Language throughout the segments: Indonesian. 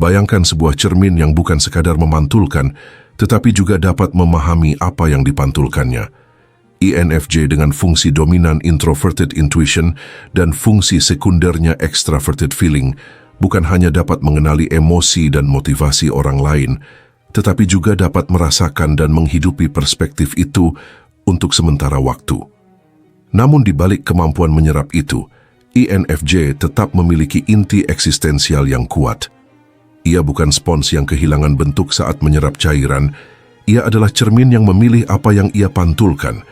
Bayangkan sebuah cermin yang bukan sekadar memantulkan, tetapi juga dapat memahami apa yang dipantulkannya. INFJ dengan fungsi dominan introverted intuition dan fungsi sekundernya extraverted feeling bukan hanya dapat mengenali emosi dan motivasi orang lain, tetapi juga dapat merasakan dan menghidupi perspektif itu untuk sementara waktu. Namun di balik kemampuan menyerap itu, INFJ tetap memiliki inti eksistensial yang kuat. Ia bukan spons yang kehilangan bentuk saat menyerap cairan, ia adalah cermin yang memilih apa yang ia pantulkan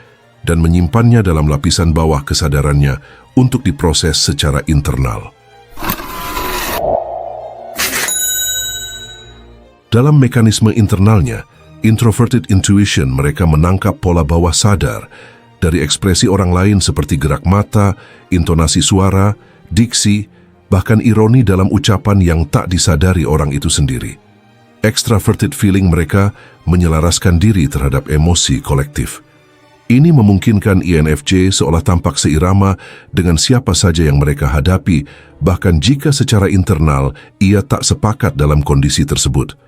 dan menyimpannya dalam lapisan bawah kesadarannya untuk diproses secara internal. Dalam mekanisme internalnya, introverted intuition mereka menangkap pola bawah sadar dari ekspresi orang lain seperti gerak mata, intonasi suara, diksi, bahkan ironi dalam ucapan yang tak disadari orang itu sendiri. Extraverted feeling mereka menyelaraskan diri terhadap emosi kolektif. Ini memungkinkan INFJ seolah tampak seirama dengan siapa saja yang mereka hadapi, bahkan jika secara internal ia tak sepakat dalam kondisi tersebut.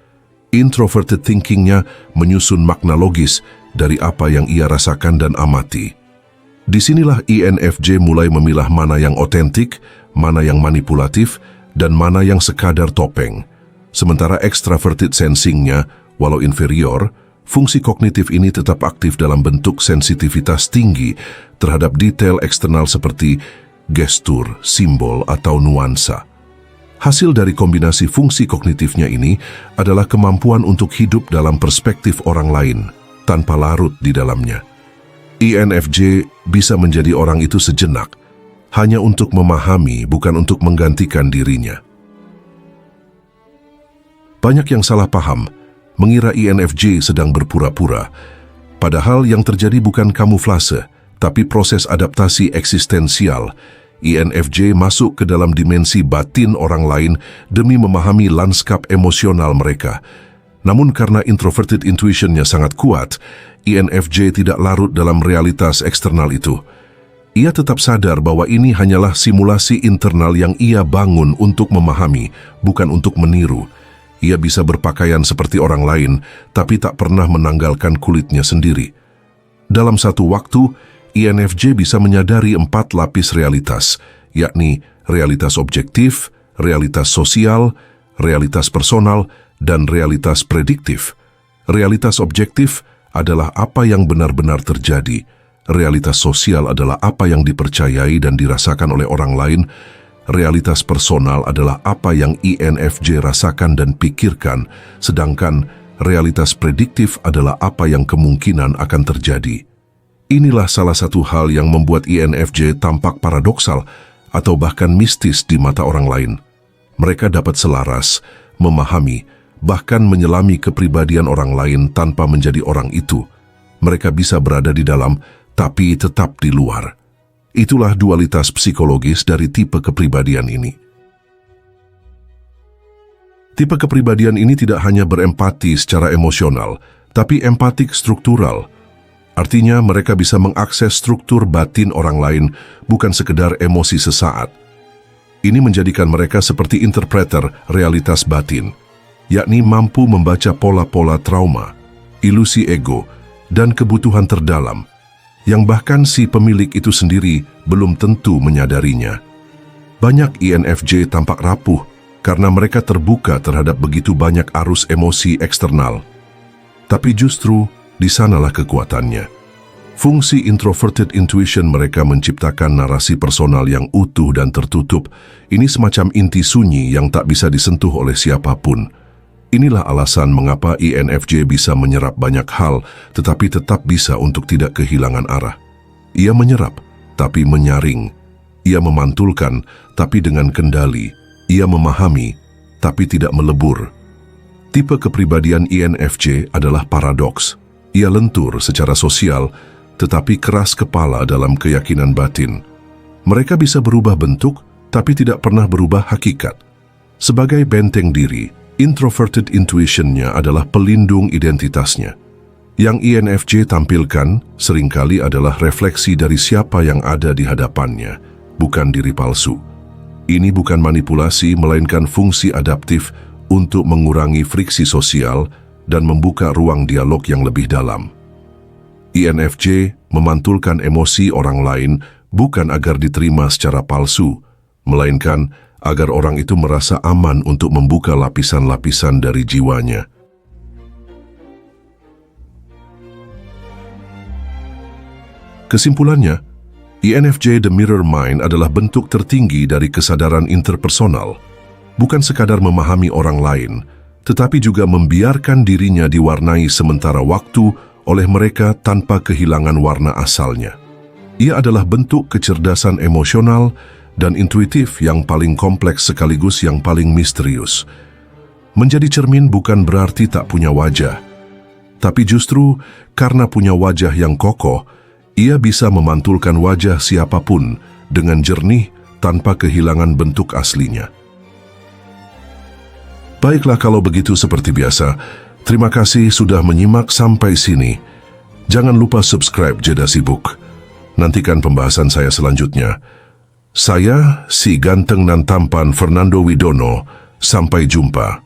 Introverted thinking-nya menyusun makna logis dari apa yang ia rasakan dan amati. Disinilah INFJ mulai memilah mana yang otentik, mana yang manipulatif, dan mana yang sekadar topeng. Sementara extraverted sensing-nya, walau inferior, fungsi kognitif ini tetap aktif dalam bentuk sensitivitas tinggi terhadap detail eksternal seperti gestur, simbol, atau nuansa. Hasil dari kombinasi fungsi kognitifnya ini adalah kemampuan untuk hidup dalam perspektif orang lain, tanpa larut di dalamnya. INFJ bisa menjadi orang itu sejenak, hanya untuk memahami, bukan untuk menggantikan dirinya. Banyak yang salah paham, mengira INFJ sedang berpura-pura, padahal yang terjadi bukan kamuflase, tapi proses adaptasi eksistensial. INFJ masuk ke dalam dimensi batin orang lain demi memahami lanskap emosional mereka. Namun karena introverted intuition-nya sangat kuat, INFJ tidak larut dalam realitas eksternal itu. Ia tetap sadar bahwa ini hanyalah simulasi internal yang ia bangun untuk memahami, bukan untuk meniru. Ia bisa berpakaian seperti orang lain, tapi tak pernah menanggalkan kulitnya sendiri. Dalam satu waktu, INFJ bisa menyadari 4 lapis realitas, yakni realitas objektif, realitas sosial, realitas personal, dan realitas prediktif. Realitas objektif adalah apa yang benar-benar terjadi. Realitas sosial adalah apa yang dipercayai dan dirasakan oleh orang lain. Realitas personal adalah apa yang INFJ rasakan dan pikirkan, sedangkan realitas prediktif adalah apa yang kemungkinan akan terjadi. Inilah salah satu hal yang membuat INFJ tampak paradoksal atau bahkan mistis di mata orang lain. Mereka dapat selaras, memahami, bahkan menyelami kepribadian orang lain tanpa menjadi orang itu. Mereka bisa berada di dalam, tapi tetap di luar. Itulah dualitas psikologis dari tipe kepribadian ini. Tipe kepribadian ini tidak hanya berempati secara emosional, tapi empatik struktural. Artinya mereka bisa mengakses struktur batin orang lain, bukan sekedar emosi sesaat. Ini menjadikan mereka seperti interpreter realitas batin, yakni mampu membaca pola-pola trauma, ilusi ego, dan kebutuhan terdalam, yang bahkan si pemilik itu sendiri belum tentu menyadarinya. Banyak INFJ tampak rapuh karena mereka terbuka terhadap begitu banyak arus emosi eksternal. Tapi justru di sanalah kekuatannya. Fungsi introverted intuition mereka menciptakan narasi personal yang utuh dan tertutup. Ini semacam inti sunyi yang tak bisa disentuh oleh siapapun. Inilah alasan mengapa INFJ bisa menyerap banyak hal, tetapi tetap bisa untuk tidak kehilangan arah. Ia menyerap, tapi menyaring. Ia memantulkan, tapi dengan kendali. Ia memahami, tapi tidak melebur. Tipe kepribadian INFJ adalah paradoks. Ia lentur secara sosial, tetapi keras kepala dalam keyakinan batin. Mereka bisa berubah bentuk, tapi tidak pernah berubah hakikat. Sebagai benteng diri, introverted intuition-nya adalah pelindung identitasnya. Yang INFJ tampilkan seringkali adalah refleksi dari siapa yang ada di hadapannya, bukan diri palsu. Ini bukan manipulasi, melainkan fungsi adaptif untuk mengurangi friksi sosial dan membuka ruang dialog yang lebih dalam. INFJ memantulkan emosi orang lain bukan agar diterima secara palsu, melainkan agar orang itu merasa aman untuk membuka lapisan-lapisan dari jiwanya. Kesimpulannya, INFJ The Mirror Mind adalah bentuk tertinggi dari kesadaran interpersonal, bukan sekadar memahami orang lain, tetapi juga membiarkan dirinya diwarnai sementara waktu oleh mereka tanpa kehilangan warna asalnya. Ia adalah bentuk kecerdasan emosional dan intuitif yang paling kompleks sekaligus yang paling misterius. Menjadi cermin bukan berarti tak punya wajah, tapi justru karena punya wajah yang kokoh, ia bisa memantulkan wajah siapapun dengan jernih tanpa kehilangan bentuk aslinya. Baiklah kalau begitu seperti biasa, terima kasih sudah menyimak sampai sini. Jangan lupa subscribe Jeda Sibuk. Nantikan pembahasan saya selanjutnya. Saya, si ganteng dan tampan Fernando Widono. Sampai jumpa.